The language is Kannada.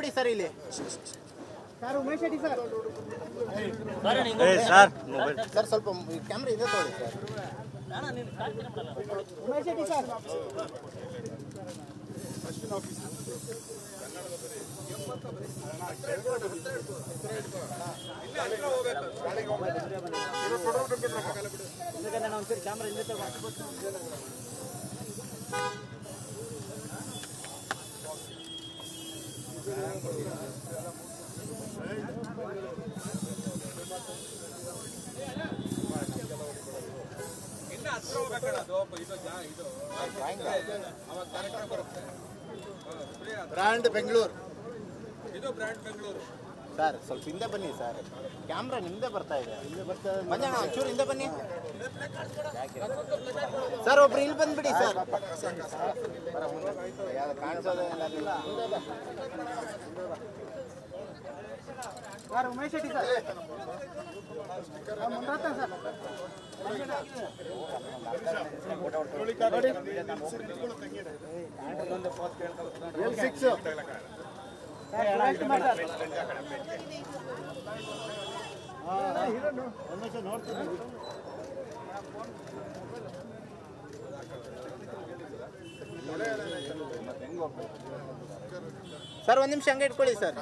ಬಂದ್ಬಿಡಿ ಸರ್ ಇಲ್ಲಿ. Sir Umesh Shetty sir sir ಸ್ವಲ್ಪ ಕ್ಯಾಮ್ರಾ ಇದೆ ತಗೊಳ್ಳಿ sir. Umesh Shetty sir camera ಹಿಂದೆ ಬ್ರ್ಯಾಂಡ್ ಬೆಂಗಳೂರು. ಇದು ಬ್ರ್ಯಾಂಡ್ ಬೆಂಗಳೂರು ಸರ್. ಸ್ವಲ್ಪ ಹಿಂದೆ ಬನ್ನಿ ಸರ್, ಕ್ಯಾಮ್ರಾ ನಿಮ್ದೇ ಬರ್ತಾ ಇದೆ. ಬನ್ನಿ ಒಂಚೂರು ಹಿಂದೆ ಬನ್ನಿ ಸರ್. ಒಬ್ರು ಇಲ್ಲಿ ಬಂದ್ಬಿಡಿ ಸರ್. ಕಾಣಿಸೋದೇ ಇಲ್ಲ. ಸರ್ ಉಮೇಶ್ ಶೆಟ್ಟಿ ಸರ್ ಮುಂದಾತ ಸರ್. ಸರ್ ಒಂದು ನಿಮಿಷ ಹಂಗೆ ಇಟ್ಕೊಳ್ಳಿ ಸರ್.